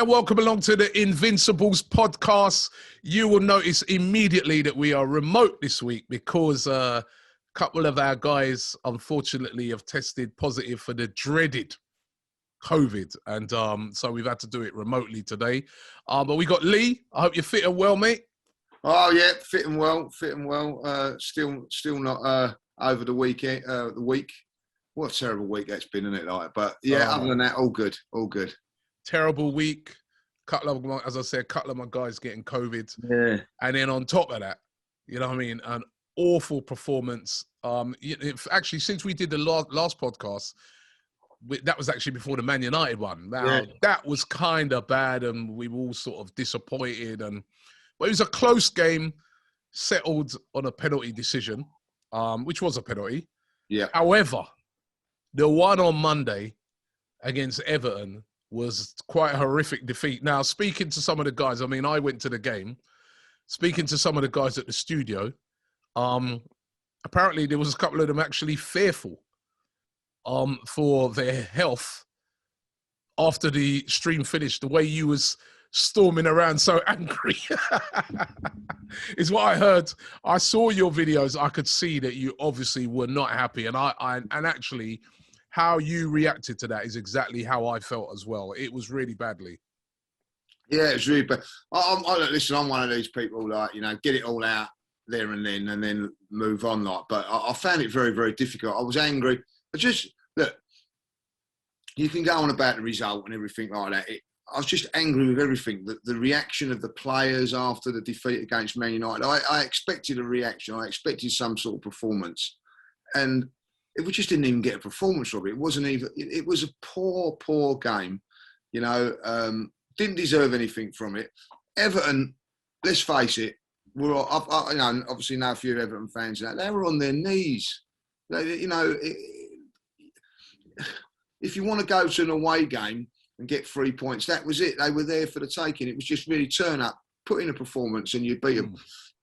welcome along to the Invincibles podcast. You will notice immediately that we are remote this week because a couple of our guys, unfortunately, have tested positive for the dreaded COVID. And so we've had to do it remotely today. But we got Lee. I hope you're fit and well, mate. Oh, yeah, fitting well. Still not over the weekend. The week. What a terrible week that's been, isn't it? But yeah, other than that, all good. Terrible week. As I said, a couple of my guys getting COVID. Yeah. And then on top of that, you know what I mean? An awful performance. Actually, since we did the last podcast, that was actually before the Man United one. Now, That was kind of bad and we were all sort of disappointed. But it was a close game, settled on a penalty decision, which was a penalty. Yeah. However, the one on Monday against Everton was quite a horrific defeat. Now, speaking to some of the guys, I mean, I went to the game, speaking to some of the guys at the studio, apparently there was a couple of them actually fearful for their health after the stream finished. The way you was storming around so angry is what I heard. I saw your videos. I could see that you obviously were not happy. And actually how you reacted to that is exactly how I felt as well. It was really badly. Yeah, it was really bad. Listen, I'm one of these people, get it all out there and then move on. But I found it very, very difficult. I was angry. Look, you can go on about the result and everything like that. I was just angry with everything. The reaction of the players after the defeat against Man United. I expected a reaction. I expected some sort of performance. And we just didn't even get a performance from it. It wasn't even. It was a poor game. Didn't deserve anything from it. Everton, let's face it. Obviously know a few Everton fans now. They were on their knees. If you want to go to an away game and get 3 points, that was it. They were there for the taking. It was just really turn up, put in a performance, and you beat them.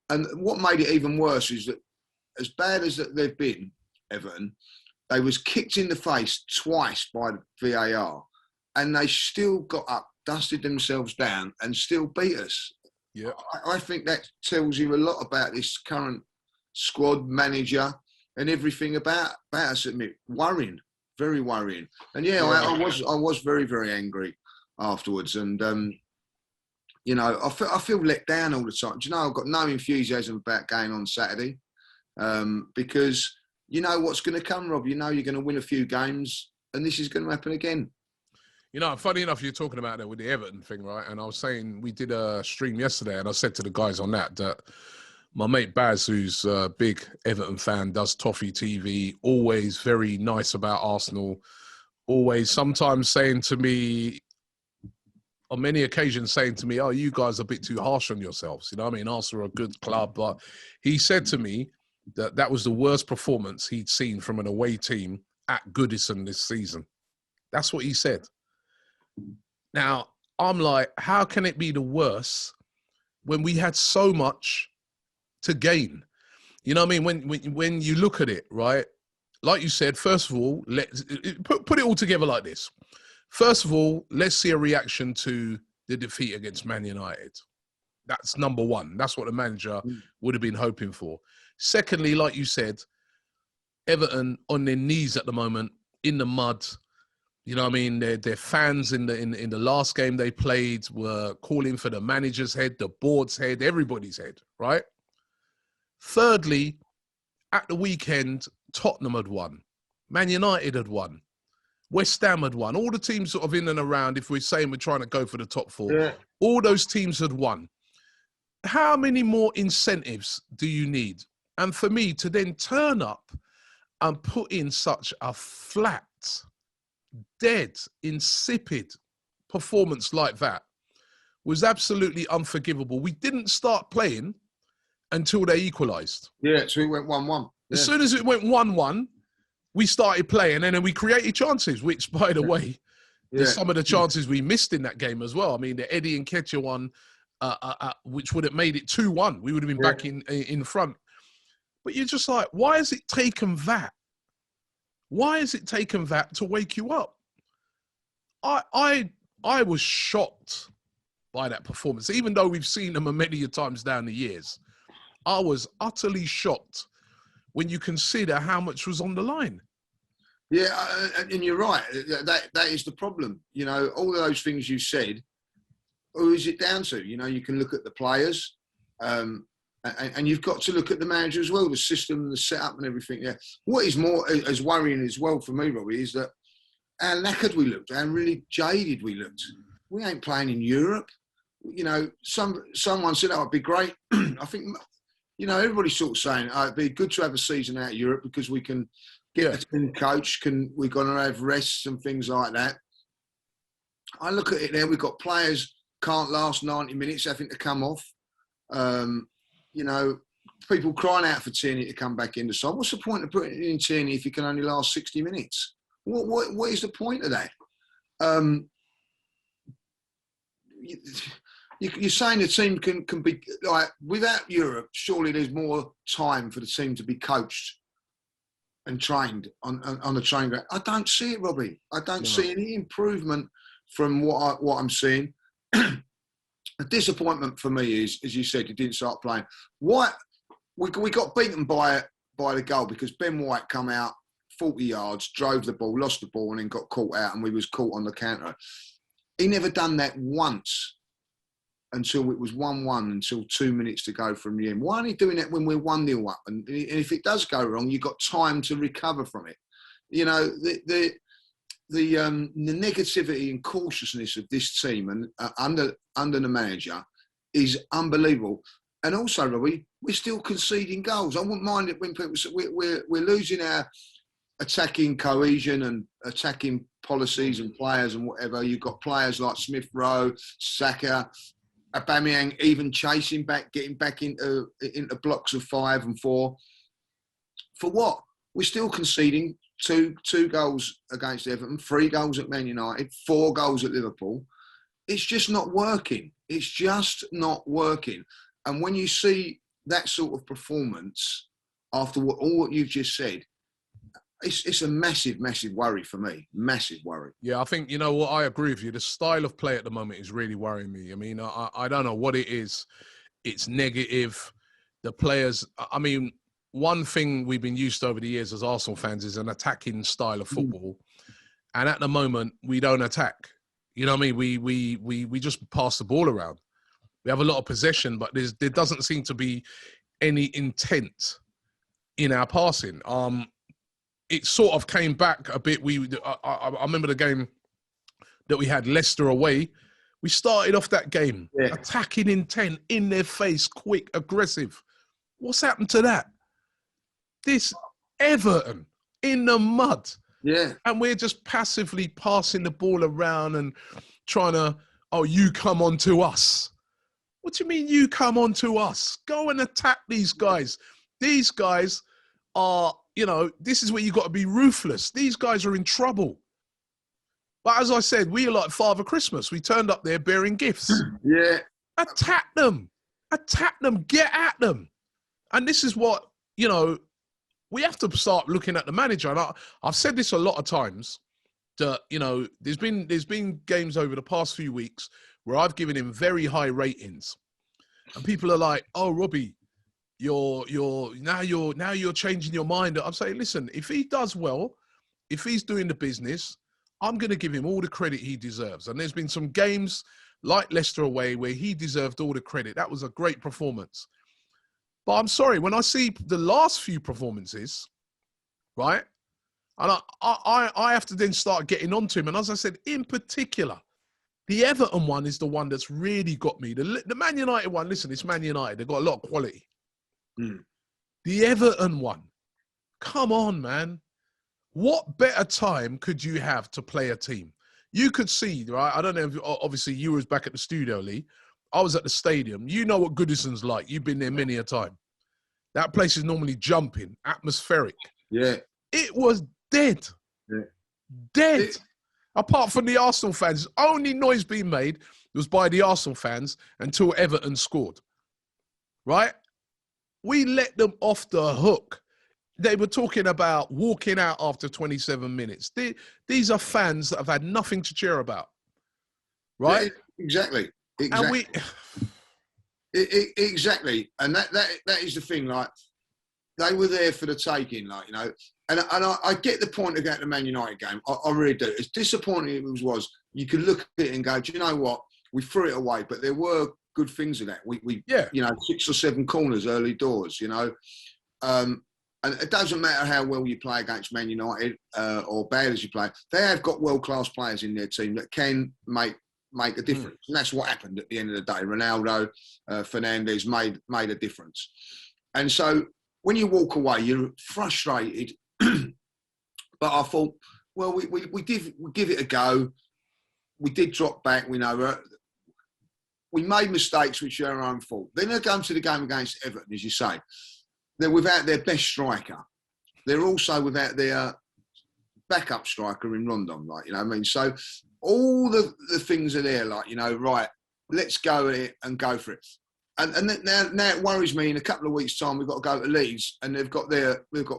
And what made it even worse is that, as bad as they've been, Everton, they was kicked in the face twice by the VAR, and they still got up, dusted themselves down, and still beat us. Yeah, I think that tells you a lot about this current squad, manager, and everything about us. Worrying, very worrying. And I was very, very angry afterwards, and I feel let down all the time. I've got no enthusiasm about going on Saturday, because you know what's going to come, Rob. You know you're going to win a few games, and this is going to happen again. Funny enough, you're talking about that with the Everton thing, right? And I was saying, we did a stream yesterday, and I said to the guys on that my mate Baz, who's a big Everton fan, does Toffee TV, always very nice about Arsenal, always sometimes saying to me, on many occasions saying to me, oh, you guys are a bit too harsh on yourselves. You know what I mean? Arsenal are a good club. But he said to me, that was the worst performance he'd seen from an away team at Goodison this season. That's what he said. Now, I'm like, how can it be the worst when we had so much to gain? You know what I mean? When you look at it, right? Like you said, first of all, let's put it all together like this. First of all, let's see a reaction to the defeat against Man United. That's number one. That's what the manager would have been hoping for. Secondly, like you said, Everton on their knees at the moment, in the mud. You know what I mean? Their fans in the last game they played were calling for the manager's head, the board's head, everybody's head, right? Thirdly, at the weekend, Tottenham had won. Man United had won. West Ham had won. All the teams sort of in and around, if we're saying we're trying to go for the top four, all those teams had won. How many more incentives do you need? And for me to then turn up and put in such a flat, dead, insipid performance like that was absolutely unforgivable. We didn't start playing until they equalised. Yeah, so it went 1-1. Yeah. As soon as it went 1-1, we started playing, and then we created chances, which, by the way, there's some of the chances we missed in that game as well. I mean, the Eddie Nketiah one, which would have made it 2-1. We would have been back in front. But you're just like, why has it taken that? Why has it taken that to wake you up? I I was shocked by that performance, even though we've seen them many times down the years. I was utterly shocked when you consider how much was on the line. Yeah, and you're right. That is the problem. You know, all of those things you said, who is it down to? You know, you can look at the players, and you've got to look at the manager as well, the system, the setup and everything. Yeah. What is more as worrying as well for me, Robbie, is that how knackered we looked, how really jaded we looked. We ain't playing in Europe. You know, someone said, oh, it'd be great. I think, you know, everybody's sort of saying, oh, it'd be good to have a season out of Europe because we can get the team coach, we're going to have rests and things like that. I look at it there, we've got players can't last 90 minutes having to come off. You know, people crying out for Tierney to come back in the side. What's the point of putting in Tierney if he can only last 60 minutes? What is the point of that? You're saying the team can be, like, without Europe, surely there's more time for the team to be coached and trained on the training ground. I don't see it, Robbie. I don't see any improvement from what I'm seeing. The disappointment for me is, as you said, you didn't start playing. What we got beaten by the goal because Ben White come out 40 yards, drove the ball, lost the ball, and then got caught out, and we was caught on the counter. He never done that once until it was 1-1, until 2 minutes to go from the end. Why aren't he doing that when we're 1-0 up? And if it does go wrong, you've got time to recover from it. You know, the negativity and cautiousness of this team and under the manager is unbelievable. And also, Robbie, we're still conceding goals. I wouldn't mind it when people say we're losing our attacking cohesion and attacking policies and players and whatever. You've got players like Smith Rowe, Saka, Aubameyang even chasing back, getting back into blocks of 5 and 4. For what? We're still conceding two goals against Everton, 3 goals at Man United, 4 goals at Liverpool. It's just not working. It's just not working. And when you see that sort of performance after all what you've just said, it's a massive, massive worry for me. Massive worry. Yeah, I think, you know what, I agree with you. The style of play at the moment is really worrying me. I mean, I don't know what it is. It's negative. The players, I mean, one thing we've been used to over the years as Arsenal fans is an attacking style of football. And at the moment, we don't attack. You know what I mean? We just pass the ball around. We have a lot of possession, but there doesn't seem to be any intent in our passing. It sort of came back a bit. I remember the game that we had Leicester away. We started off that game, attacking intent, in their face, quick, aggressive. What's happened to that? This Everton in the mud. Yeah. And we're just passively passing the ball around and trying to, oh, you come on to us. What do you mean you come on to us? Go and attack these guys. These guys are, you know, this is where you got to be ruthless. These guys are in trouble. But as I said, we are like Father Christmas. We turned up there bearing gifts. Yeah. Attack them. Attack them. Get at them. And this is what, you know, we have to start looking at the manager. And I've said this a lot of times that, you know, there's been games over the past few weeks where I've given him very high ratings. And people are like, oh, Robbie, you're changing your mind. I'm saying, listen, if he does well, if he's doing the business, I'm going to give him all the credit he deserves. And there's been some games like Leicester away where he deserved all the credit. That was a great performance. But I'm sorry, when I see the last few performances, right, and I have to then start getting onto him. And as I said, in particular, the Everton one is the one that's really got me. The Man United one, listen, it's Man United. They've got a lot of quality. The Everton one, come on, man. What better time could you have to play a team? You could see, right? I don't know if, obviously, you was back at the studio, Lee. I was at the stadium. You know what Goodison's like. You've been there many a time. That place is normally jumping, atmospheric. Yeah. It was dead. Yeah. Dead. Apart from the Arsenal fans. Only noise being made was by the Arsenal fans until Everton scored. Right? We let them off the hook. They were talking about walking out after 27 minutes. These are fans that have had nothing to cheer about. right? Yeah, exactly. And we, exactly. And that is the thing. Like, they were there for the taking, like, you know. And I get the point of going to the Man United game. I really do. As disappointing as it was, you could look at it and go, do you know what? We threw it away, but there were good things in that. We you know, 6 or 7 corners early doors, you know. And it doesn't matter how well you play against Man United or bad as you play. They have got world-class players in their team that can make a difference. And that's what happened at the end of the day. Ronaldo, Fernandes made a difference. And so when you walk away, you're frustrated. But I thought, well, we give it a go. We did drop back. We know we made mistakes, which are our own fault. Then they go to the game against Everton, as you say. They're without their best striker. They're also without their backup striker in Rondon, like, you know what I mean? So all the things are there, like, you know, right, let's go at it and go for it. And now it worries me. In a couple of weeks' time, we've got to go to Leeds, and they've got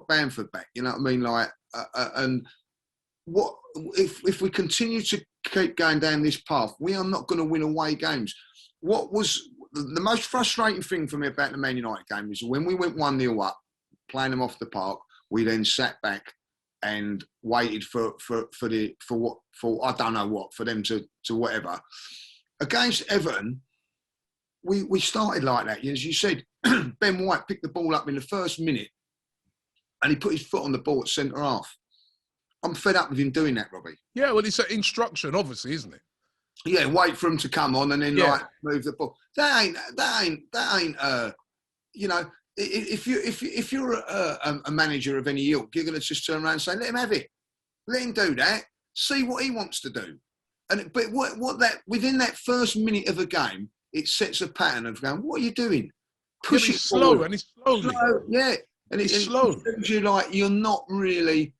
Bamford back. You know what I mean? Like, and what if we continue to keep going down this path? We are not going to win away games. What was the most frustrating thing for me about the Man United game is when we went 1-0 up, playing them off the park. We then sat back and waited for I don't know what, for them to whatever. Against Everton, we started like that. As you said, Ben White picked the ball up in the first minute and he put his foot on the ball at centre half. I'm fed up with him doing that, Robbie. Yeah, well, it's an instruction, obviously, isn't it? Yeah, wait for him to come on and then like move the ball. That ain't. You know, if you're a manager of any ilk, you're going to just turn around and say, let him have it, let him do that, see what he wants to do. But what that within that first minute of a game, it sets a pattern of going, what are you doing? Push it slow, forward. and it's slowly. Yeah, and it's slow. It shows you like you're not really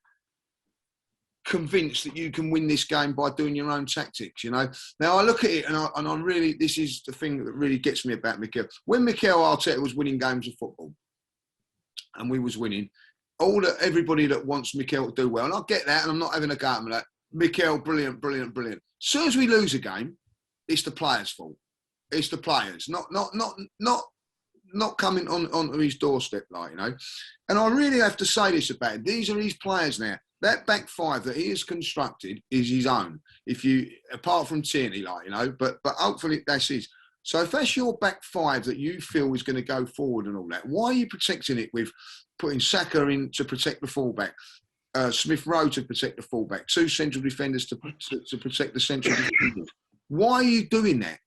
convinced that you can win this game by doing your own tactics, you know. Now I look at it and I really, this is the thing that really gets me about Mikel. When Mikel Arteta was winning games of football and we was winning, everybody that wants Mikel to do well, and I get that, and I'm not having a go at him like, Mikel, brilliant. As soon as we lose a game, it's the players' fault. It's the players, not coming onto his doorstep, like, you know. And I really have to say this about it. These are his players now. That back five that he has constructed is his own. Apart from Tierney, like, you know, but hopefully that's his. So if that's your back five that you feel is going to go forward and all that, why are you protecting it with putting Saka in to protect the fullback, Smith Rowe to protect the fullback, 2 central defenders to protect the central defenders? Why are you doing that?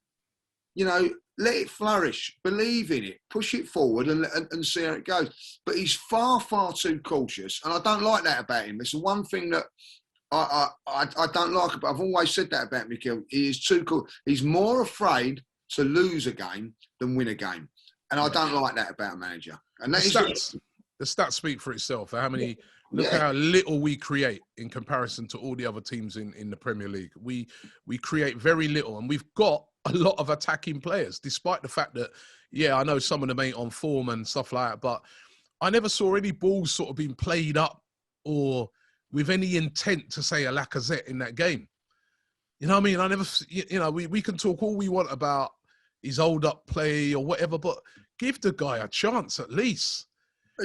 You know, let it flourish, believe in it, push it forward and see how it goes. But he's far, far too cautious. And I don't like that about him. It's the one thing that I don't like. But I've always said that about Mikel. He is too cool. He's more afraid to lose a game than win a game. And I don't like that about a manager. And that the stats speak for itself. How many... Look how little we create in comparison to all the other teams in the Premier League. We create very little, and we've got a lot of attacking players, despite the fact that, I know some of them ain't on form and stuff like that, but I never saw any balls sort of being played up or with any intent to say a Lacazette in that game. You know what I mean? I never, we can talk all we want about his hold up play or whatever, but give the guy a chance at least.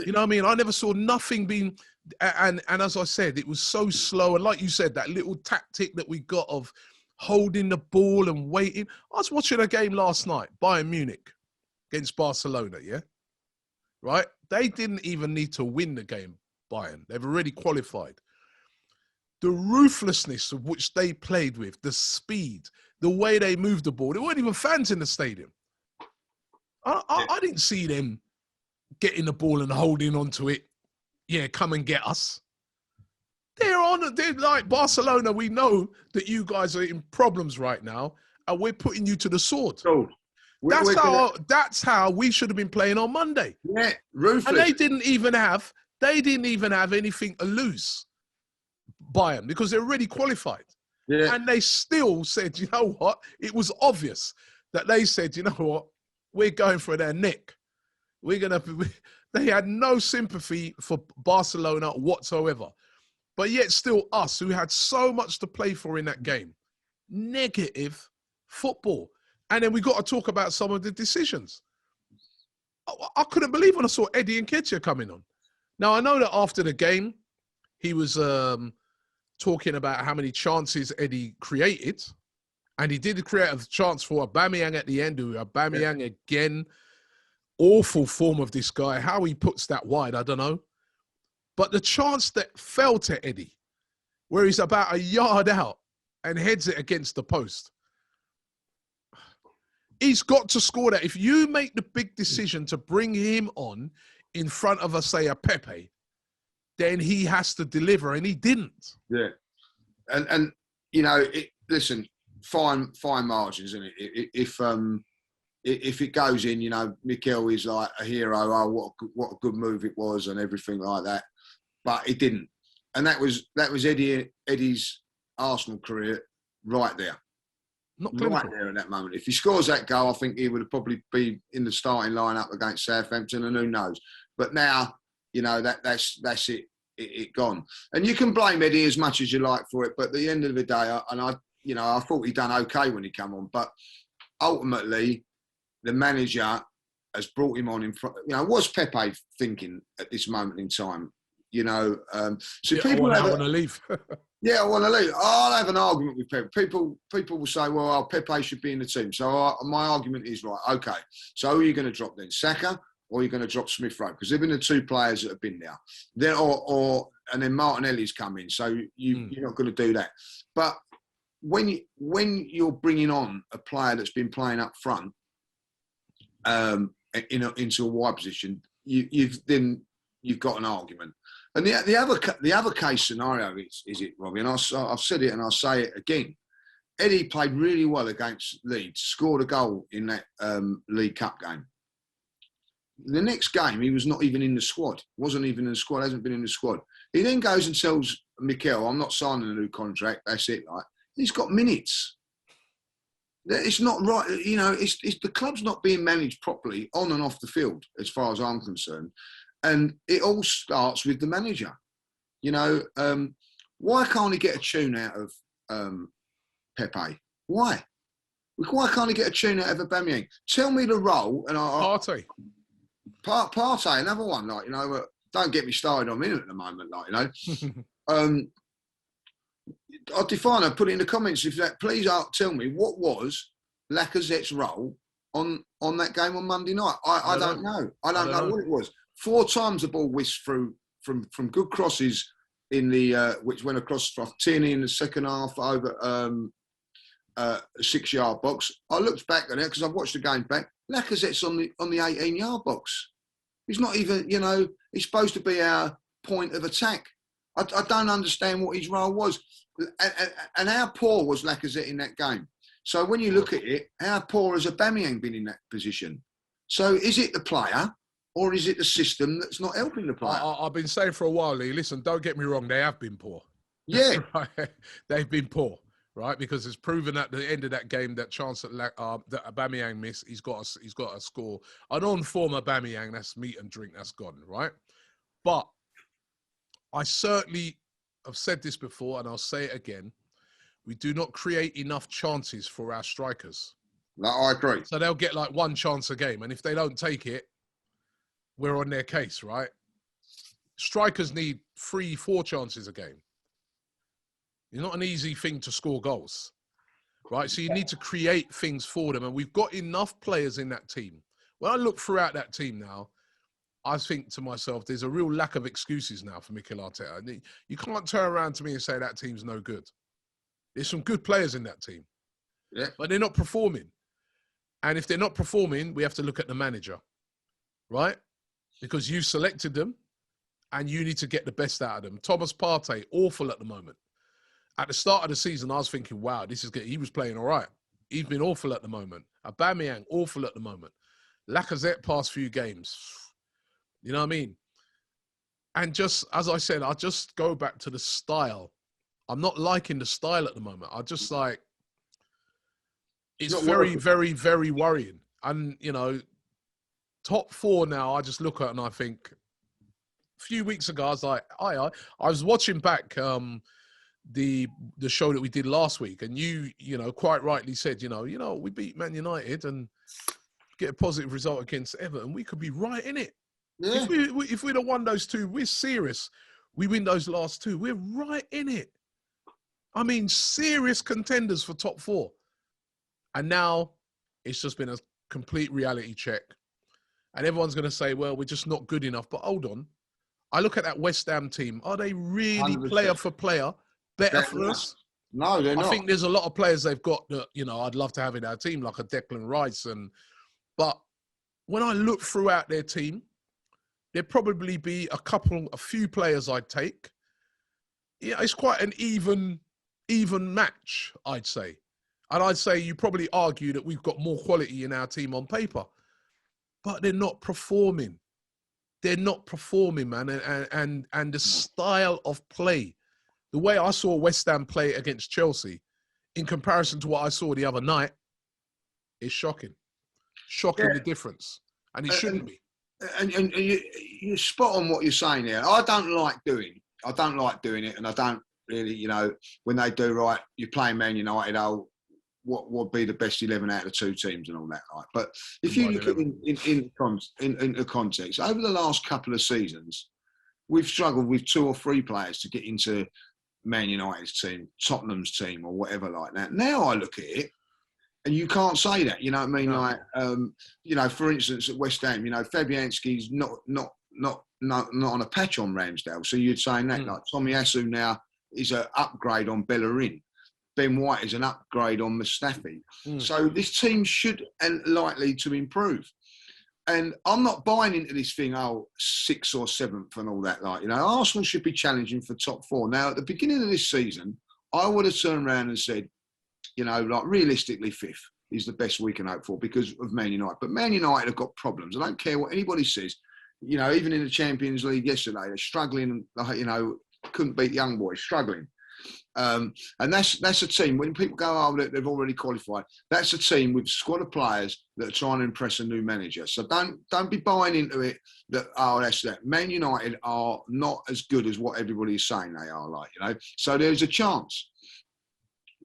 You know what I mean? I never saw nothing being, and as I said, it was so slow. And like you said, that little tactic that we got of holding the ball and waiting. I was watching a game last night, Bayern Munich against Barcelona, yeah? Right? They didn't even need to win the game, Bayern. They've already qualified. The ruthlessness of which they played with, the speed, the way they moved the ball. There weren't even fans in the stadium. I didn't see them getting the ball and holding onto it. Yeah, come and get us. They're like Barcelona. We know that you guys are in problems right now, and we're putting you to the sword. That's how we should have been playing on Monday. Yeah, ruthless. And they didn't even have anything to lose, Bayern, because they're already qualified. Yeah. And they still said, you know what? It was obvious that they said, you know what? We're going for their neck. They had no sympathy for Barcelona whatsoever. But yet still us, who had so much to play for in that game, negative football. And then we got to talk about some of the decisions. I couldn't believe when I saw Eddie Nketiah coming on. Now, I know that after the game, he was talking about how many chances Eddie created. And he did create a chance for Aubameyang at the end. Aubameyang again, awful form of this guy. How he puts that wide, I don't know. But the chance that fell to Eddie, where he's about a yard out and heads it against the post. He's got to score that. If you make the big decision to bring him on in front of, say, a Pepe, then he has to deliver, and he didn't. Yeah. And you know, listen, fine margins, isn't it? If it goes in, you know, Mikel is like a hero. Oh, what a good move it was, and everything like that. But it didn't, and that was Eddie's Arsenal career right there. Not clinical. Right there at that moment. If he scores that goal, I think he would have probably been in the starting lineup against Southampton, and who knows. But now, you know, that's it. It gone. And you can blame Eddie as much as you like for it, but at the end of the day, I thought he'd done okay when he came on. But ultimately, the manager has brought him on in front. You know, what's Pepe thinking at this moment in time? You know, so yeah, people I want to leave. Yeah, I want to leave. I'll have an argument with Pepe. People will say, well, Pepe should be in the team. So my argument is, right, okay, so who are you going to drop then? Saka? Or are you going to drop Smith Rowe? Because they've been the two players that have been there. And then Martinelli's come in. So you're not going to do that. But when you're bringing on a player that's been playing up front into a wide position, you've got an argument. And the other case scenario is it, Robbie? And I've said it and I'll say it again. Eddie played really well against Leeds, scored a goal in that League Cup game. The next game, he was not even in the squad. Wasn't even in the squad, hasn't been in the squad. He then goes and tells Mikel, I'm not signing a new contract, that's it. Like, he's got minutes. It's not right. You know, it's the club's not being managed properly on and off the field, as far as I'm concerned. And it all starts with the manager. You know, why can't he get a tune out of Pepe? Why? Why can't he get a tune out of Aubameyang? Tell me the role. And Partey, another one. Like, you know, don't get me started on him at the moment. Like, you know, I'll define. I put it in the comments. If that, please tell me what was Lacazette's role on that game on Monday night. I don't know. I don't know what it was. 4 times the ball whisked through from good crosses in the which went across for Tierney in the second half over a 6-yard box. I looked back at it because I've watched the game back. Lacazette's on the 18-yard box. He's not even, you know, he's supposed to be our point of attack. I don't understand what his role was. And how poor was Lacazette in that game? So when you look at it, how poor has Aubameyang been in that position? So is it the player or is it the system that's not helping the player? I've been saying for a while, Lee, listen, don't get me wrong, they have been poor. Yeah. Right? They've been poor, right? Because it's proven at the end of that game, that chance that Aubameyang missed, he's got a score. An on-form Aubameyang, that's meat and drink, that's gone, right? But I certainly have said this before, and I'll say it again. We do not create enough chances for our strikers. No, I agree. So they'll get like 1 chance a game. And if they don't take it, we're on their case, right? Strikers need 3-4 chances a game. It's not an easy thing to score goals, right? So you need to create things for them. And we've got enough players in that team. When I look throughout that team now, I think to myself, there's a real lack of excuses now for Mikel Arteta. You can't turn around to me and say that team's no good. There's some good players in that team, but they're not performing. And if they're not performing, we have to look at the manager, right? Because you selected them and you need to get the best out of them. Thomas Partey, awful at the moment. At the start of the season, I was thinking, wow, this is good. He was playing all right. He's been awful at the moment. Aubameyang, awful at the moment. Lacazette, past few games. You know what I mean? And just, as I said, I just go back to the style. I'm not liking the style at the moment. I just like, it's very, very, very worrying. And, you know, top 4 now, I just look at it and I think, a few weeks ago, I was like, I was watching back the show that we did last week, and you know, quite rightly said, we beat Man United and get a positive result against Everton, we could be right in it. Yeah. If we'd have won those two, we're serious. We win those last two, we're right in it. I mean, serious contenders for top 4. And now it's just been a complete reality check. And everyone's going to say, well, we're just not good enough. But hold on. I look at that West Ham team. Are they really 100%. player for player better for us? No, they're not. I think there's a lot of players they've got that, I'd love to have in our team, like a Declan Rice. But when I look throughout their team, there'd probably be a few players I'd take. Yeah, it's quite an even match, I'd say. And I'd say you probably argue that we've got more quality in our team on paper. But they're not performing. They're not performing, man. And the style of play, the way I saw West Ham play against Chelsea, in comparison to what I saw the other night, is shocking. Shocking, the difference. And it shouldn't be. And you're spot on what you're saying here. I don't like doing it, and I don't really, when they do, right, you're playing Man United, what would be the best 11 out of 2 teams and all that, right? But if you look at it in the context, over the last couple of seasons, we've struggled with 2 or 3 players to get into Man United's team, Tottenham's team, or whatever like that. Now I look at it, and you can't say that, you know what I mean? No. Like, for instance, at West Ham, Fabianski's not on a patch on Ramsdale. So you'd say that, like Tommy Asu now is an upgrade on Bellerin. Ben White is an upgrade on Mustafi. So this team should and likely to improve. And I'm not buying into this thing, 6th or 7th and all that. Like, Arsenal should be challenging for top 4. Now, at the beginning of this season, I would have turned around and said, like realistically 5th is the best we can hope for because of Man United. But Man United have got problems. I don't care what anybody says. Even in the Champions League yesterday, they're struggling, couldn't beat Young Boys, struggling. And that's a team, when people go, they've already qualified, that's a team with a squad of players that are trying to impress a new manager. So don't be buying into it that, that's that. Man United are not as good as what everybody is saying they are, So there's a chance.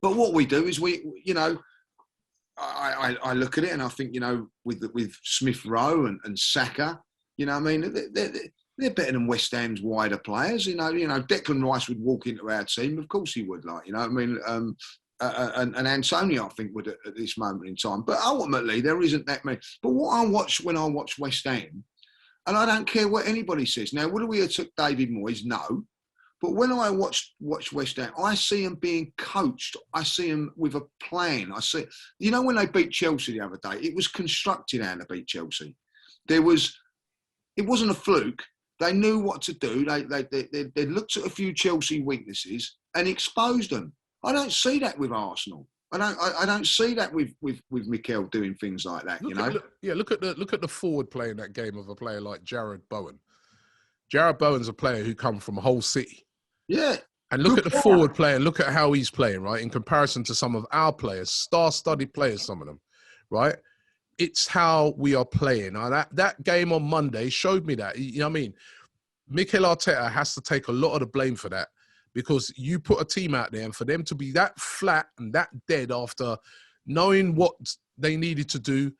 But what we do is I look at it and I think, with Smith Rowe and Saka, they're better than West Ham's wider players. Declan Rice would walk into our team. Of course he would, and Antonio, I think, would at this moment in time. But ultimately, there isn't that many. But what I watch when I watch West Ham, and I don't care what anybody says. Now, would we have took David Moyes? No. But when I watch West Ham, I see them being coached. I see them with a plan. I see, when they beat Chelsea the other day, it was constructed how to beat Chelsea. It wasn't a fluke. They knew what to do. They looked at a few Chelsea weaknesses and exposed them. I don't see that with Arsenal. I don't see that with Mikel doing things like that. Look at the forward play in that game of a player like Jared Bowen. Jared Bowen's a player who come from Hull City. Yeah. And look at the forward play and look at how he's playing, right? In comparison to some of our players, star-studded players, some of them, right? It's how we are playing. Now, that game on Monday showed me that. You know what I mean? Mikel Arteta has to take a lot of the blame for that because you put a team out there and for them to be that flat and that dead after knowing what they needed to do,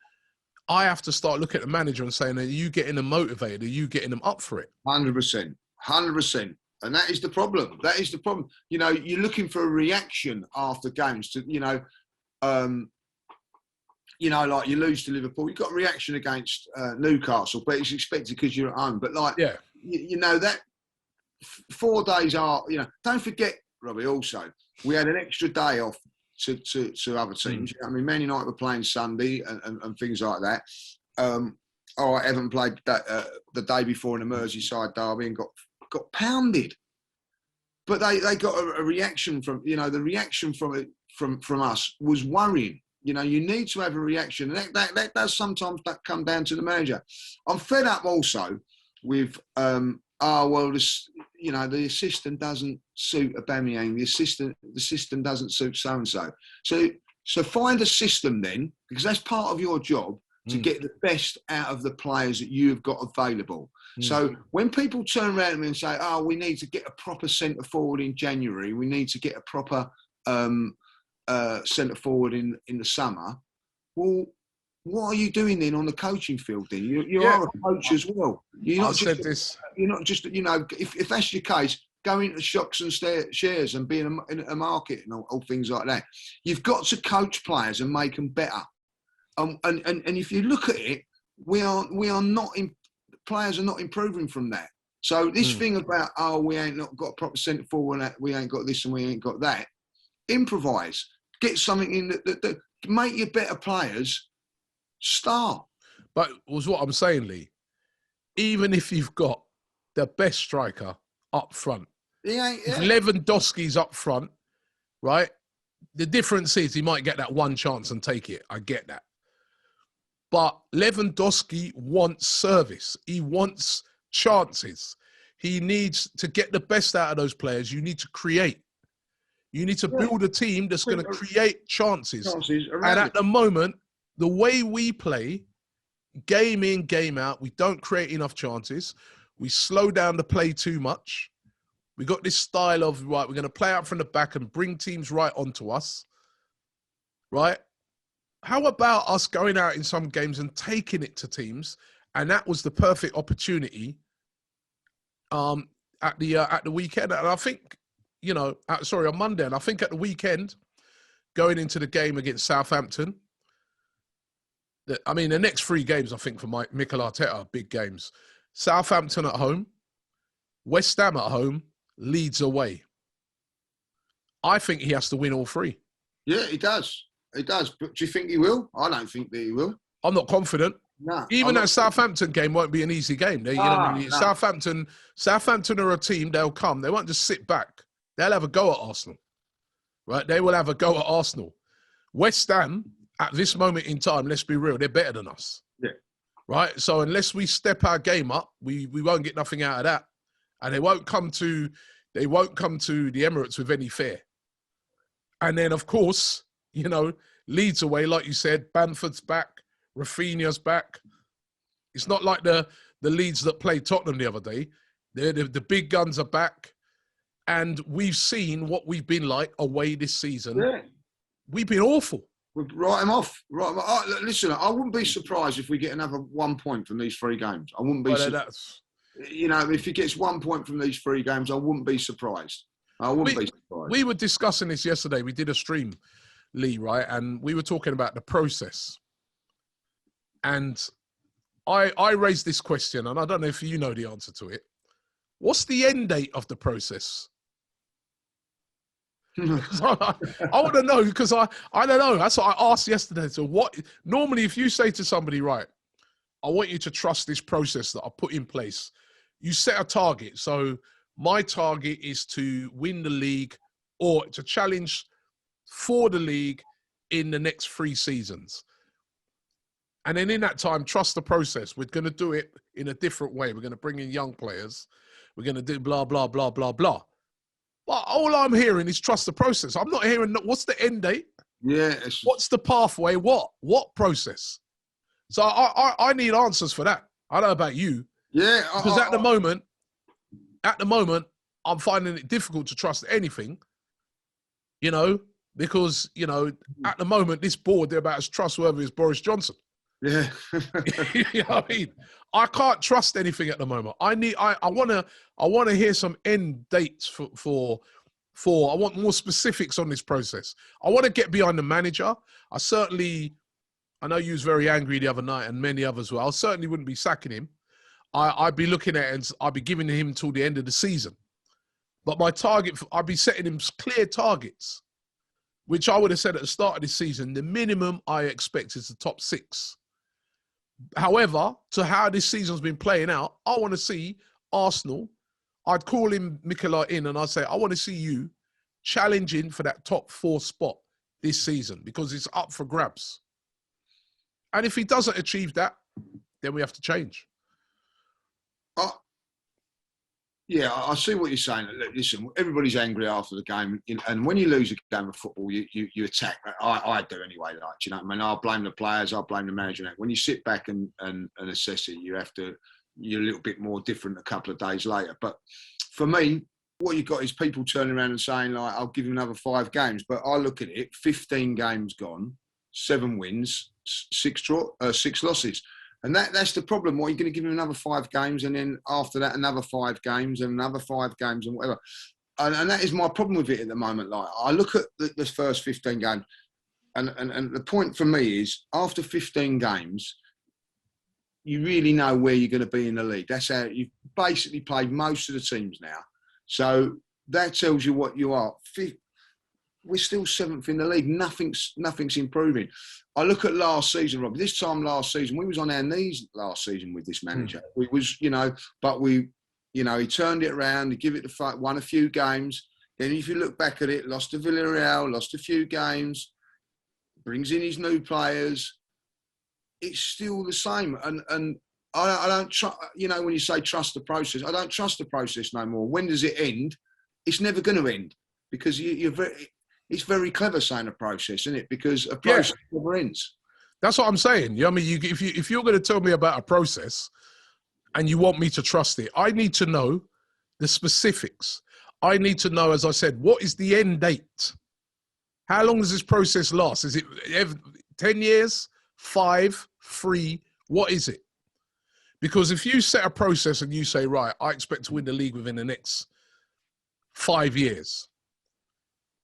I have to start looking at the manager and saying, are you getting them motivated? Are you getting them up for it? 100%. 100%. And that is the problem. That is the problem. You're looking for a reaction after games to, like you lose to Liverpool, you've got a reaction against Newcastle, but it's expected because you're at home. But that 4 days are, don't forget, Robbie, also, we had an extra day off to other teams. Man United were playing Sunday and things like that. Everton played the day before in a Merseyside derby and got pounded. But they got a reaction from, the reaction from us was worrying. You need to have a reaction. And that does sometimes come down to the manager. I'm fed up also with, the assistant doesn't suit Aubameyang. The system doesn't suit so-and-so. So find a system then, because that's part of your job, to get the best out of the players that you have got available. So when people turn around to me and say, "Oh, we need to get a proper centre forward in January. We need to get a proper centre forward in the summer," well, what are you doing then on the coaching field? Then you are a coach as well. You're not just you know, if that's your case, go into shops and shares and be in a market and all things like that. You've got to coach players and make them better. And if you look at it, we are not players are not improving from that. So this thing about, oh, we ain't not got a proper centre forward, we ain't got this and we ain't got that. Improvise, get something in that make your better players start. But was what I'm saying, Lee. Even if you've got the best striker up front, if Lewandowski's up front, right? The difference is he might get that one chance and take it. I get that. But Lewandowski wants service. He wants chances. He needs to get the best out of those players. You need to create. You need to build a team that's going to create chances. And at the moment, the way we play, game in, game out, we don't create enough chances. We slow down the play too much. We got this style of, right, we're going to play out from the back and bring teams right onto us, right? How about us going out in some games and taking it to teams? And that was the perfect opportunity at the weekend. And I think, you know, on Monday. And I think at the weekend, going into the game against Southampton, the next 3 games, I think, for Mikel Arteta are big games. Southampton at home, West Ham at home, Leeds away. I think he has to win all 3. Yeah, he does. He does. But do you think he will? I don't think that he will. I'm not confident. No. Even that Southampton game won't be an easy game. No. Southampton are a team, they'll come. They won't just sit back. They'll have a go at Arsenal. Right? They will have a go at Arsenal. West Ham, at this moment in time, let's be real, they're better than us. Yeah. Right? So unless we step our game up, we won't get nothing out of that. And they won't come to the Emirates with any fear. And then, of course, you know, Leeds away, like you said, Bamford's back, Rafinha's back. It's not like the Leeds that played Tottenham the other day. The big guns are back. And we've seen what we've been like away this season. Yeah. We've been awful. We'll write them off. Listen, I wouldn't be surprised if we get another 1 point from these 3 games. I wouldn't be surprised. You know, if he gets 1 point from these 3 games, I wouldn't be surprised. We were discussing this yesterday. We did a stream, Lee, right? And we were talking about the process. And I raised this question, and I don't know if you know the answer to it. What's the end date of the process? I want to know, because I don't know. That's what I asked yesterday. So what, normally if you say to somebody, right, I want you to trust this process that I put in place, you set a target. So my target is to win the league or to challenge for the league in the next 3 seasons. And then in that time, trust the process. We're going to do it in a different way. We're going to bring in young players. We're going to do blah, blah, blah, blah, blah. But all I'm hearing is trust the process. I'm not hearing what's the end date. Yeah. What's the pathway? What process? So I need answers for that. I don't know about you. Yeah. Because at the moment, I'm finding it difficult to trust anything, you know, because, you know, at the moment, this board, they're about as trustworthy as Boris Johnson. Yeah. You know what I mean? I can't trust anything at the moment. I want to hear some end dates for I want more specifics on this process. I want to get behind the manager. I know you was very angry the other night, and many others were. I certainly wouldn't be sacking him. I'd be looking at it and I'd be giving him till the end of the season. But my target, I'd be setting him clear targets, which I would have said at the start of this season, the minimum I expect is the top 6. However, to how this season's been playing out, I want to see Arsenal. I'd call him Mikel in and I'd say, I want to see you challenging for that top 4 spot this season because it's up for grabs. And if he doesn't achieve that, then we have to change. Yeah, I see what you're saying. Listen, everybody's angry after the game, and when you lose a game of football, you attack. I do anyway. Like, you know, I mean, I blame the players, I blame the manager. When you sit back and assess it, you have to you're a little bit more different a couple of days later. But for me, what you've got is people turning around and saying, like, I'll give him another 5 games. But I look at it, 15 games gone, 7 wins, 6 losses. And that's the problem. What, you're going to give him another 5 games, and then after that, another 5 games, and another 5 games, and whatever. And that is my problem with it at the moment. Like, I look at the first 15 games, and the point for me is, after 15 games, you really know where you're going to be in the league. That's how you've basically played most of the teams now. So that tells you what you are. We're still 7th in the league. Nothing's improving. I look at last season, Rob. This time last season, we was on our knees last season with this manager. We was, but we, he turned it around. He give it the fight, won a few games. Then if you look back at it, lost to Villarreal, lost a few games, brings in his new players. It's still the same. And I don't trust, when you say trust the process, I don't trust the process no more. When does it end? It's never going to end, because it's very clever saying a process, isn't it? Because a process never ends. That's what I'm saying. I mean, if you're going to tell me about a process and you want me to trust it, I need to know the specifics. I need to know, as I said, what is the end date? How long does this process last? Is it 10 years, 5, 3? What is it? Because if you set a process and you say, right, I expect to win the league within the next 5 years,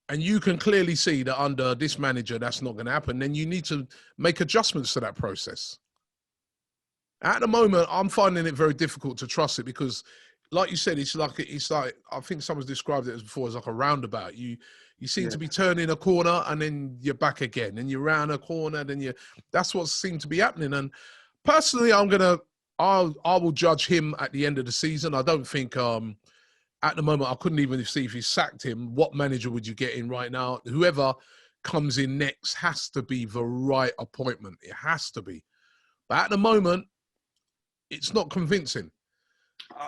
and you can clearly see that under this manager, that's not going to happen, then you need to make adjustments to that process. At the moment, I'm finding it very difficult to trust it, because, like you said, it's like I think someone's described it as before as like a roundabout. You seem to be turning a corner and then you're back again, and you're round a corner, then that's what seemed to be happening. And personally, I will judge him at the end of the season. I don't think at the moment, I couldn't even see if he sacked him. What manager would you get in right now? Whoever comes in next has to be the right appointment. It has to be. But at the moment, it's not convincing.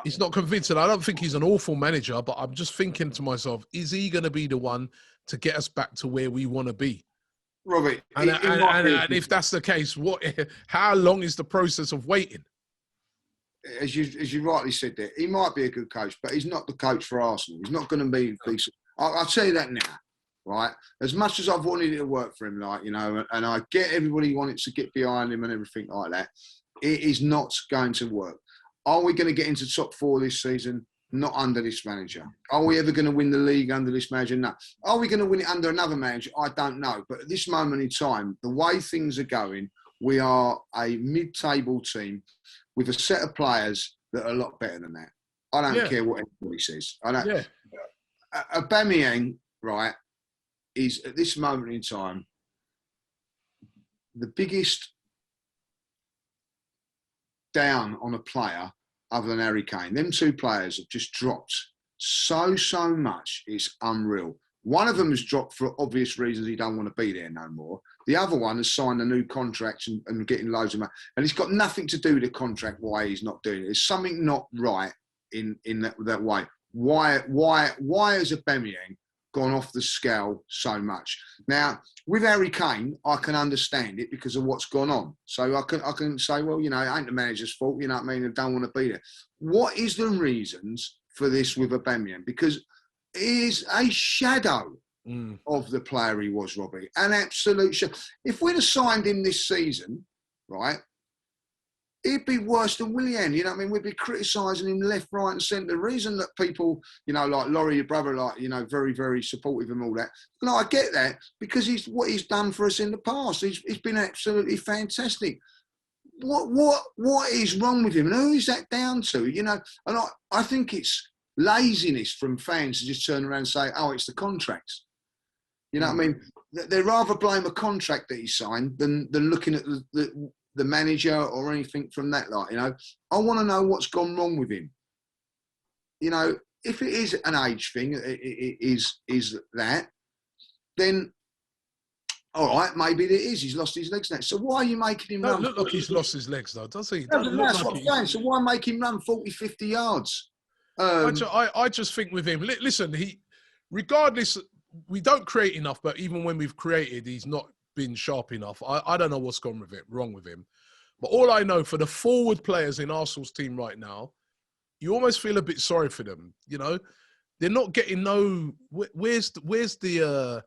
It's not convincing. I don't think he's an awful manager, but I'm just thinking to myself, is he going to be the one to get us back to where we want to be? Robbie, and if that's the case, how long is the process of waiting? As you rightly said there, he might be a good coach, but he's not the coach for Arsenal. He's not going to be. I'll tell you that now, right? As much as I've wanted it to work for him, and I get everybody wanting to get behind him and everything like that, it is not going to work. Are we going to get into top 4 this season? Not under this manager. Are we ever going to win the league under this manager? No. Are we going to win it under another manager? I don't know. But at this moment in time, the way things are going, we are a mid-table team with a set of players that are a lot better than that. I don't care what anybody says. I don't. Yeah. Aubameyang, right, is at this moment in time the biggest down on a player other than Harry Kane. Them 2 players have just dropped so much. It's unreal. One of them has dropped for obvious reasons. He don't want to be there no more. The other one has signed a new contract and getting loads of money. And it's got nothing to do with the contract, why he's not doing it. There's something not right in that way. Why has Aubameyang gone off the scale so much? Now, with Harry Kane, I can understand it because of what's gone on. So I can say, well, it ain't the manager's fault, you know what I mean? I don't want to be there. What is the reasons for this with Aubameyang? Because he is a shadow of the player he was, Robbie. An absolute shadow. If we'd have signed him this season, right, he'd be worse than Willian. You know what I mean? We'd be criticising him left, right and centre. The reason that people, like Laurie, your brother, very, very supportive and all that. I get that because what he's done for us in the past. He's been absolutely fantastic. What is wrong with him? And who is that down to? And I think it's laziness from fans to just turn around and say, oh, it's the contracts. You know what I mean? They'd rather blame a contract that he signed than looking at the manager or anything from that. I want to know what's gone wrong with him. If it is an age thing, it is that, then all right, maybe it is. He's lost his legs now. So why are you making him run? Doesn't look like he's lost his legs, though, does he? That's what I'm saying. So why make him run 40, 50 yards? I just think with him, listen, regardless, we don't create enough, but even when we've created, he's not been sharp enough. I don't know what's wrong with him. But all I know for the forward players in Arsenal's team right now, you almost feel a bit sorry for them. You know, they're not getting no. Where's the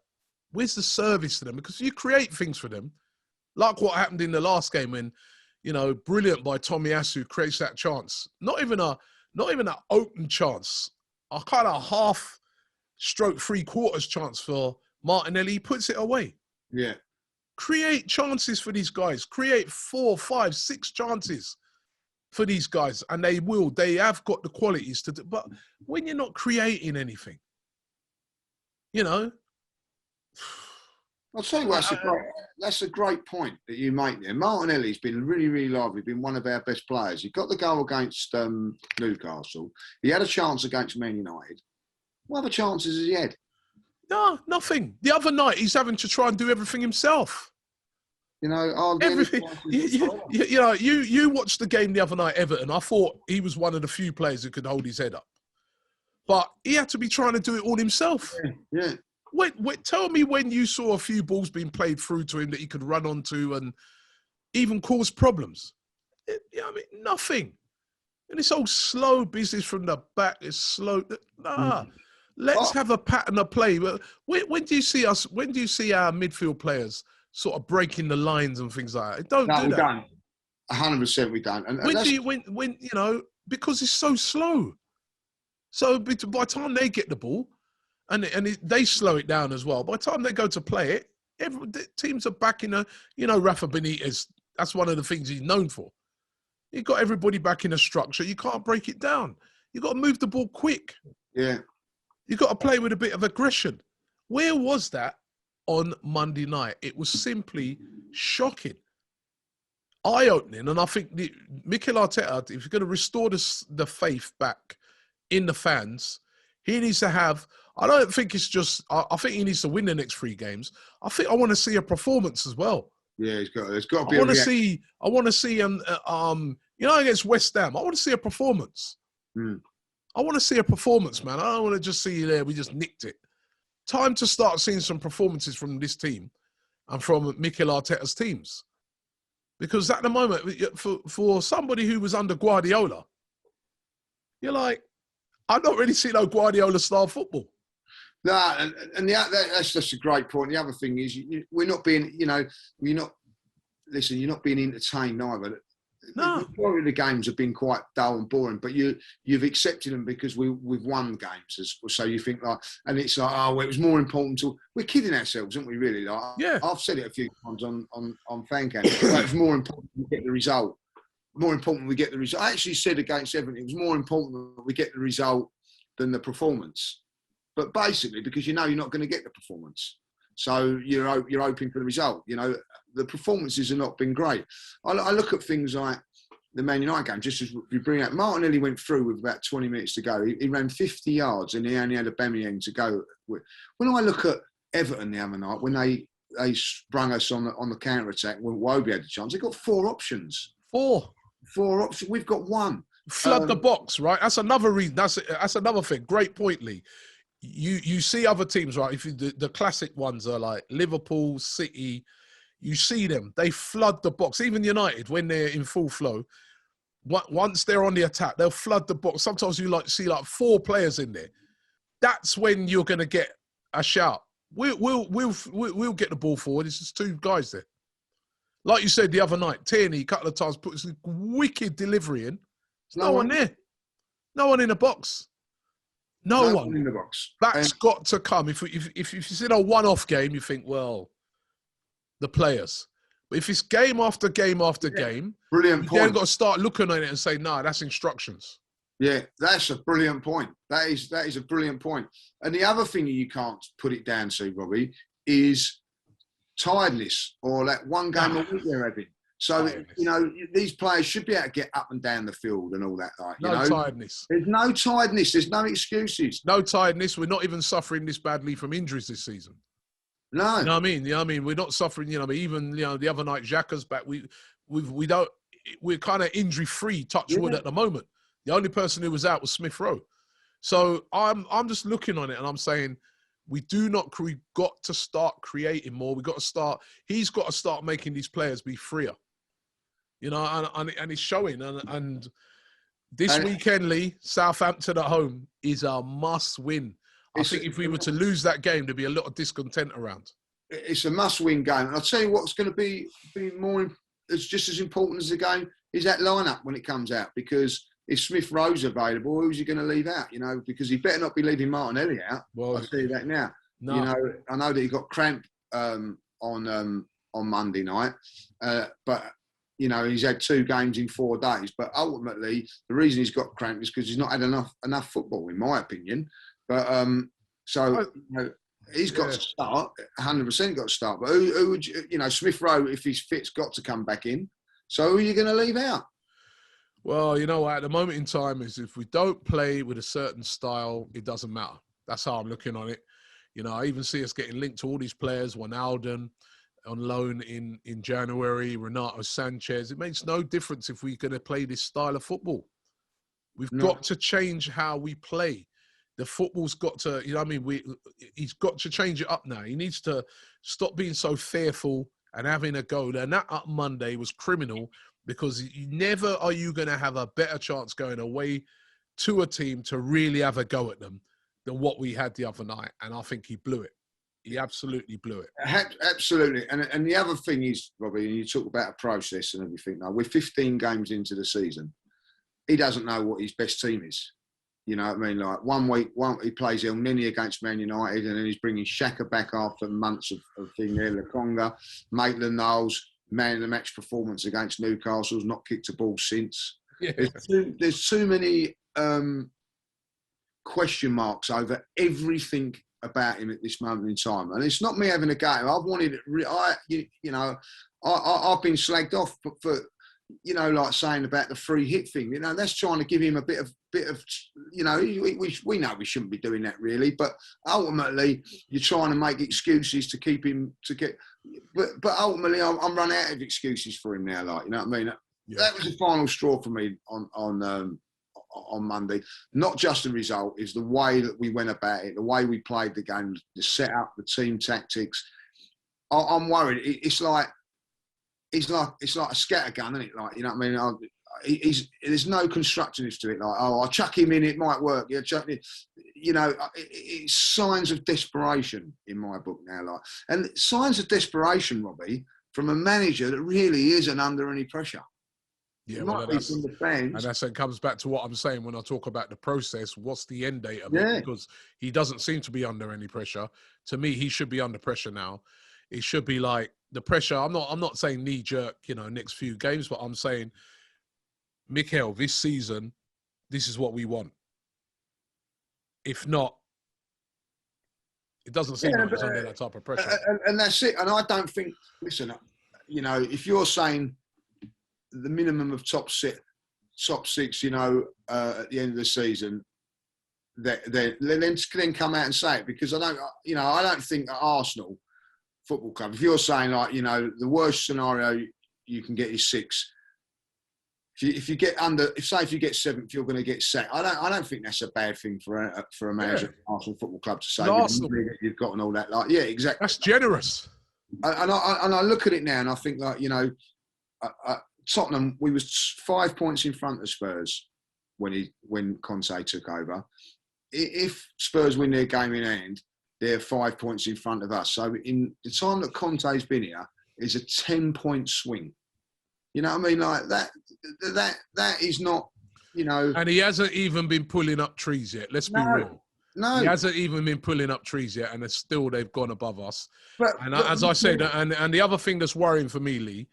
service to them? Because you create things for them, like what happened in the last game when, you know, brilliant by Tomiyasu creates that chance. Not even an open chance. A kind of half stroke 3/4 chance for Martinelli. He puts it away. Yeah. Create chances for these guys. Create 4, 5, 6 chances for these guys. And they will. They have got the qualities to do. But when you're not creating anything, you know. I'll tell you what, that's a great point that you make there. Martinelli's been really, really lively, been one of our best players. He got the goal against Newcastle. He had a chance against Man United. What other chances has he had? No, nothing. The other night, he's having to try and do everything himself. You know, everything. You know, you watched the game the other night, Everton. I thought he was one of the few players who could hold his head up. But he had to be trying to do it all himself. Yeah. Wait, tell me when you saw a few balls being played through to him that he could run onto and even cause problems. I mean, nothing. And this whole slow business from the back is slow. Nah, let's have a pattern of play. When do you see us? When do you see our midfield players sort of breaking the lines and things like that? Don't do that. Don't. 100% we don't. And when you know, because it's so slow. So by the time they get the ball, and they slow it down as well. By the time they go to play it, the teams are back in you know, Rafa Benitez, that's one of the things he's known for. You've got everybody back in a structure. You can't break it down. You've got to move the ball quick. Yeah. You've got to play with a bit of aggression. Where was that on Monday night? It was simply shocking. Eye-opening. And I think Mikel Arteta, if you're going to restore the faith back in the fans, he needs to have... I don't think it's just... I think he needs to win the next 3 games. I want to see a performance as well. Yeah, there's got to be I want to see, you know, against West Ham, I want to see a performance. I want to see a performance, man. I don't want to just see you there, we just nicked it. Time to start seeing some performances from this team and from Mikel Arteta's teams. Because at the moment, for somebody who was under Guardiola, you're like, I've not really seen no Guardiola-style football. No, and that's just a great point. The other thing is, we're not being, you know, you're not being entertained either. No. The majority of the games have been quite dull and boring, but you've accepted them because we've won games. So you think like, and it's like, oh, well, it was more important to. We're kidding ourselves, aren't we? Really? Like, yeah. I've said it a few times on fan cam. It's more important we get the result. More important we get the result. I actually said against Everton, it was more important that we get the result than the performance. But basically, because you know you're not going to get the performance, so you're hoping for the result. You know, the performances have not been great. I look at things like the Man United game, just as we bring out, Martinelli went through with about 20 minutes to go. He ran 50 yards and he only had Aubameyang to go with. When I look at Everton the other night, when they sprung us on the counter-attack, when Wobie had the chance, they got 4 options. 4 options. We've got 1. Flood the box, right? That's another reason. That's another thing. Great point, Lee. You see other teams, right? If the classic ones are like Liverpool, City, you see them. They flood the box. Even United, when they're in full flow, once they're on the attack, they'll flood the box. Sometimes you see 4 players in there. That's when you're going to get a shout. We'll get the ball forward. It's just 2 guys there. Like you said the other night, Tierney a couple of times put this wicked delivery in. There's no one there. No one in the box. No one in the box. That's got to come. If it's in a one-off game, you think, well, the players. But if it's game after game after game, brilliant point. Then got to start looking at it and say, nah, that's instructions. Yeah, that's a brilliant point. That is a brilliant point. And the other thing you can't put it down to, Robbie, is tiredness or that one game a week they're having. So, you know, these players should be able to get up and down the field and all that. Like, tiredness. There's no tiredness. There's no excuses. No tiredness. We're not even suffering this badly from injuries this season. No. You know what I mean? We're not suffering, even, the other night, Xhaka's back. We're kind of injury-free, touch wood at the moment. The only person who was out was Smith Rowe. So I'm just looking on it and I'm saying, we've got to start creating more. He's got to start making these players be freer. You know, and it's showing. And this And weekend, Lee, Southampton at home is a must-win. I think if we were to lose that game, there'd be a lot of discontent around. it's a must-win game. And I'll tell you what's going to be more, it's just as important as the game, is that lineup when it comes out. Because if Smith Rowe's available, who's he going to leave out? You know, because he better not be leaving Martinelli out. Well, I'll tell you that now. No. You know, I know that he got cramp on Monday night, but you know he's had 2 games in 4 days. But ultimately, the reason he's got cramp is because he's not had enough football, in my opinion. But so you know, he's got to start, 100% got to start. But who would you know, Smith Rowe, if he's fit's got to come back in. So who are you going to leave out? Well, you know, at the moment in time, is if we don't play with a certain style, it doesn't matter. That's how I'm looking on it. You know, I even see us getting linked to all these players, Wijnaldum on loan in January, Renato Sanchez. It makes no difference if we're going to play this style of football. We've got to change how we play. The football's got to, you know what I mean? He's got to change it up now. He needs to stop being so fearful and having a go. And that up Monday was criminal because never are you going to have a better chance going away to a team to really have a go at them than what we had the other night. And I think he blew it. He absolutely blew it. Absolutely. And the other thing is, Robbie, you talk about a process and everything. Now, we're 15 games into the season. He doesn't know what his best team is. You know what I mean? Like one week he plays El Nini against Man United, and then he's bringing Xhaka back after months of thing there. Lokonga, Maitland-Niles, man of the match performance against Newcastle's not kicked a ball since. Yeah. There's too many question marks over everything about him at this moment in time, and it's not me having a go. I've wanted it. I've been slagged off for you know, like saying about the free hit thing. You know, that's trying to give him a bit of you know, we know we shouldn't be doing that really, but ultimately you're trying to make excuses to keep him to get. But ultimately, I'm run out of excuses for him now. Like, you know what I mean? Yeah. That was the final straw for me on Monday. Not just the result, is the way that we went about it, the way we played the game, the setup, the team tactics. I'm worried. It's like a scattergun, isn't it? Like, you know what I mean? There's no constructiveness to it. Like, oh, I'll chuck him in, it might work. Yeah, you know, it's signs of desperation in my book now. Like, and signs of desperation, Robbie, from a manager that really isn't under any pressure. Yeah, well, and it comes back to what I'm saying when I talk about the process. What's the end date of it? Because he doesn't seem to be under any pressure. To me, he should be under pressure now. It should be like the pressure. I'm not saying knee jerk, you know, next few games, but I'm saying, Mikel, this season, this is what we want. If not, it doesn't seem like it's under that type of pressure. And that's it. And I don't think, listen, you know, if you're saying the minimum of top six, you know, at the end of the season, then come out and say it, because I don't think that Arsenal Football Club, if you're saying, like, you know, the worst scenario you can get is 6. If you get if you get 7th, you're going to get sacked. I don't think that's a bad thing for a manager of Arsenal Football Club to say. You've got and all that. Like, yeah, exactly. That's generous. And I look at it now and I think, like, you know, Tottenham, we was 5 points in front of Spurs when Conte took over. If Spurs win their game in hand, they're 5 points in front of us. So in the time that Conte's been here, it's a 10-point swing. You know what I mean? Like that is not, you know. And he hasn't even been pulling up trees yet. Let's be real. No. He hasn't even been pulling up trees yet, and they've gone above us. As I said, and the other thing that's worrying for me, Lee,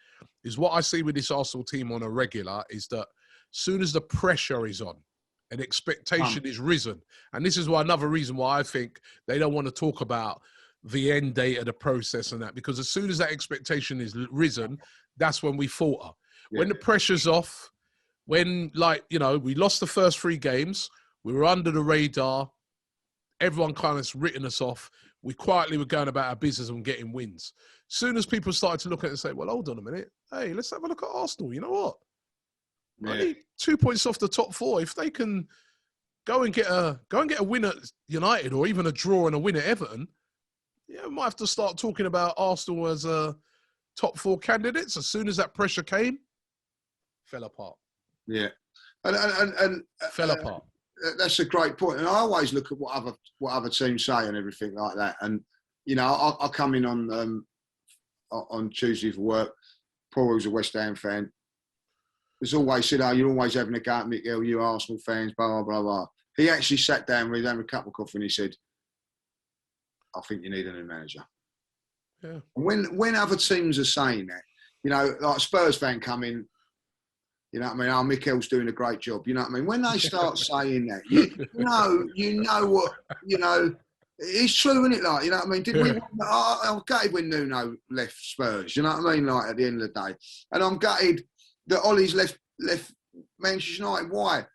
is what I see with this Arsenal team on a regular is that soon as the pressure is on, and expectation is risen. And this is another reason why I think they don't want to talk about the end date of the process and that, because as soon as that expectation is risen, that's when we falter. Yeah. When the pressure's off, when, like, you know, we lost the first 3 games, we were under the radar, everyone kind of written us off, we quietly were going about our business and getting wins. As soon as people started to look at it and say, well, hold on a minute, hey, let's have a look at Arsenal. You know what? Yeah. 2 points off the top 4. If they can go and get a win at United, or even a draw and a win at Everton, yeah, we might have to start talking about Arsenal as top 4 candidates. As soon as that pressure came, fell apart. Yeah, and fell apart. That's a great point. And I always look at what other teams say and everything like that. And you know, I come in on Tuesday for work. Paul, who's a West Ham fan, has always said, "Oh, you're always having a go at Mikel, you Arsenal fans, blah blah blah blah." He actually sat down with having a cup of coffee and he said, "I think you need a new manager." Yeah. When other teams are saying that, you know, like a Spurs fan come in, you know what I mean? Oh, Mikel's doing a great job. You know what I mean? When they start saying that, you know what, you know, it's true, isn't it? Like, you know what I mean? Did we? I'm gutted when Nuno left Spurs. You know what I mean? Like at the end of the day, and I'm gutted that Ollie's left Manchester United. Why?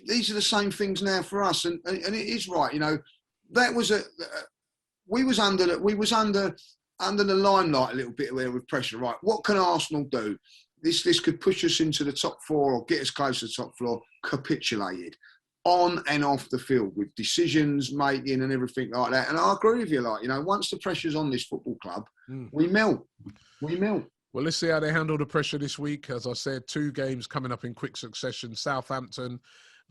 These are the same things now for us, and it is right. You know, that was we was under the limelight a little bit there with pressure. Right? What can Arsenal do? This could push us into the top four or get us close to the top floor. Capitulated on and off the field with decisions making and everything like that. And I agree with you. Like, you know, once the pressure's on this football club, we melt. We melt. Well, let's see how they handle the pressure this week. As I said, 2 games coming up in quick succession. Southampton,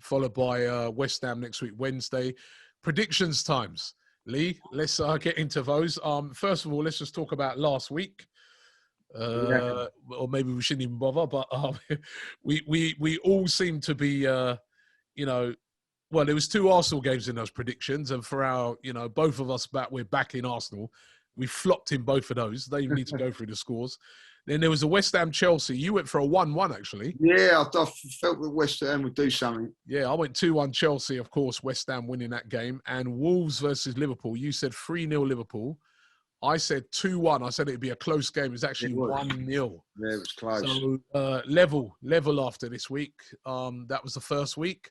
followed by West Ham next week, Wednesday. Predictions times. Lee, let's get into those. First of all, let's just talk about last week. Or maybe we shouldn't even bother, but we all seem to be, you know, well, there was 2 Arsenal games in those predictions, and for our, you know, both of us we're back in Arsenal. We flopped in both of those. They need to go through the scores. Then there was a West Ham Chelsea. You went for a 1-1, actually. Yeah, I felt that West Ham would do something. Yeah, I went 2-1 Chelsea, of course, West Ham winning that game. And Wolves versus Liverpool. You said 3-0 Liverpool. I said 2-1. I said it'd be a close game. It was actually 1-0. Yeah, it was close. So level after this week. That was the first week.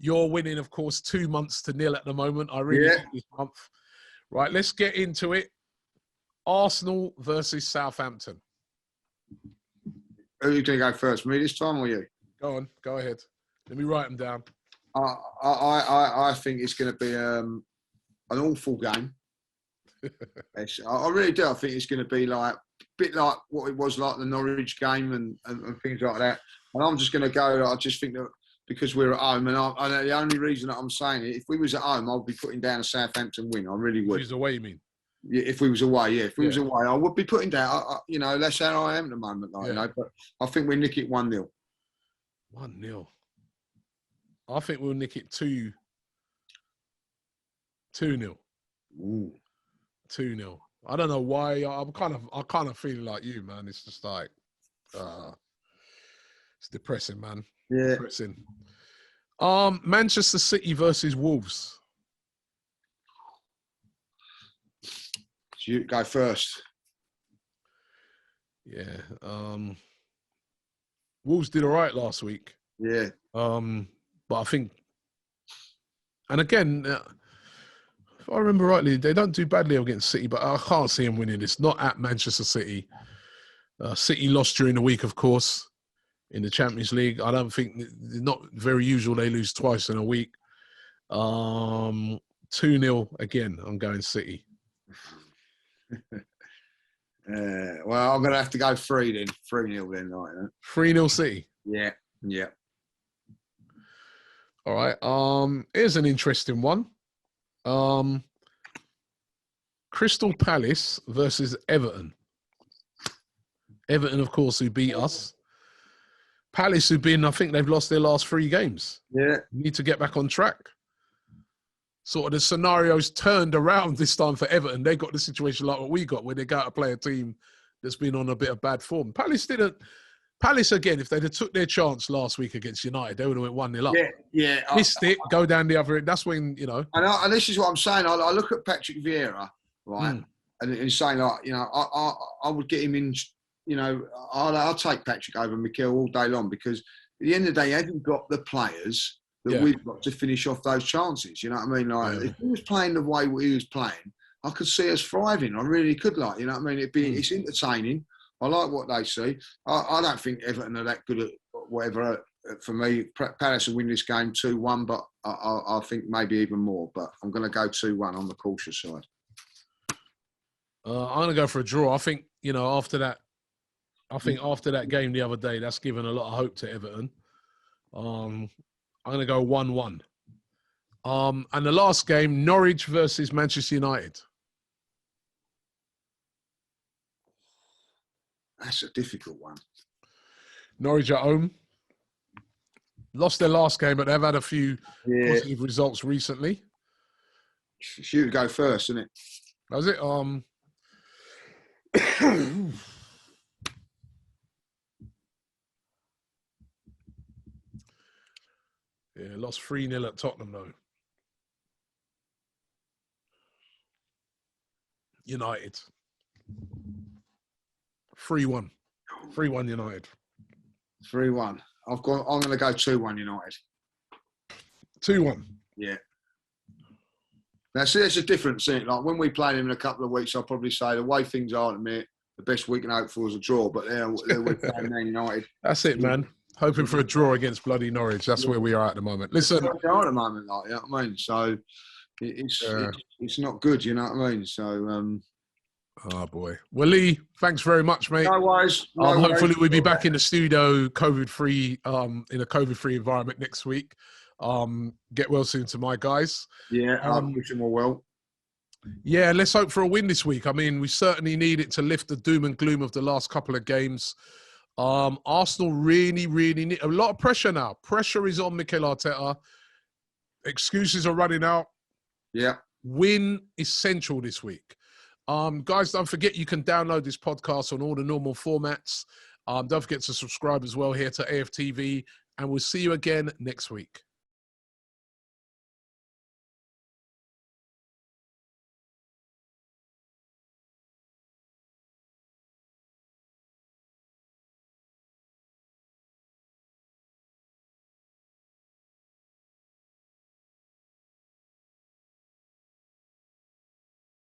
You're winning, of course, 2-0 at the moment. I really think this month. Right, let's get into it. Arsenal versus Southampton. Who are you going to go first, me this time or you? Go on, go ahead. Let me write them down. I think it's going to be an awful game. I really do. I think it's going to be like a bit like what it was like the Norwich game and things like that. And I'm just going to go. I just think that because we're at home, and the only reason that I'm saying it, if we was at home, I'd be putting down a Southampton win. I really would. If we was away, you mean? Yeah, if we was away, yeah. If we was away, I would be putting down. You know, that's how I am at the moment. Like, you know, but I think we nick it 1-0. 1-0. I think we'll nick it 2-0. 2-0. I don't know why. I kind of feeling like you, man. It's just like, it's depressing, man. Yeah. Depressing. Manchester City versus Wolves. So you go first. Yeah. Wolves did all right last week. Yeah. But I think, and again, if I remember rightly, they don't do badly against City, but I can't see them winning. It's not at Manchester City. City lost during the week, of course, in the Champions League. I don't think, not very usual they lose twice in a week. 2-0 again. I'm going City. Well, I'm going to have to go 3 then. 3-0 then. Like that. 3-0 City? Yeah. Yeah. All right. Here's an interesting one. Crystal Palace versus Everton. Everton, of course, who beat us. Palace, who've been, I think they've lost their last 3 games. Yeah. Need to get back on track. Sort of the scenarios turned around this time for Everton. They got the situation like what we got, where they got to play a team that's been on a bit of bad form. Palace, again, if they'd have took their chance last week against United, they would have went 1-0 up. Yeah. Missed it, go down the other end. That's when, you know. And this is what I'm saying. I look at Patrick Vieira, right, and saying, like, you know, I would get him in, you know, I'll take Patrick over Mikel all day long because at the end of the day, he hasn't got the players that we've got to finish off those chances. You know what I mean? Like, if he was playing the way he was playing, I could see us thriving. I really could, like, you know what I mean? It's entertaining. I like what they see. I don't think Everton are that good at whatever. For me, Palace will win this game 2-1, but I think maybe even more. But I'm going to go 2-1 on the cautious side. I'm going to go for a draw. I think, you know, after that I think after that game the other day, that's given a lot of hope to Everton. I'm going to go 1-1. And the last game, Norwich versus Manchester United. That's a difficult one. Norwich at home. Lost their last game, but they've had a few positive results recently. It's you to go first, isn't it? Was it? Yeah, lost 3-0 at Tottenham, though. United. 3-1. 3-1 United. 3-1. I'm going to go 2-1 United. 2-1. Yeah. Now, see, there's a difference, isn't it? Like, when we play them in a couple of weeks, I'll probably say the way things are at the minute, the best we can hope for is a draw. But we're playing Man United. That's it, man. Hoping for a draw against bloody Norwich. That's where we are at the moment. Listen. We are at the moment, like, you know what I mean? So it's not good, you know what I mean? So, oh, boy. Well, Lee, thanks very much, mate. No worries. Hopefully we'll be back in the studio COVID-free, in a COVID-free environment next week. Get well soon to my guys. Yeah, I wish them all well. Yeah, let's hope for a win this week. I mean, we certainly need it to lift the doom and gloom of the last couple of games. Arsenal really need a lot of pressure now. Pressure is on Mikel Arteta. Excuses are running out. Yeah. Win essential this week. Guys, don't forget you can download this podcast on all the normal formats. Don't forget to subscribe as well here to AFTV, and we'll see you again next week.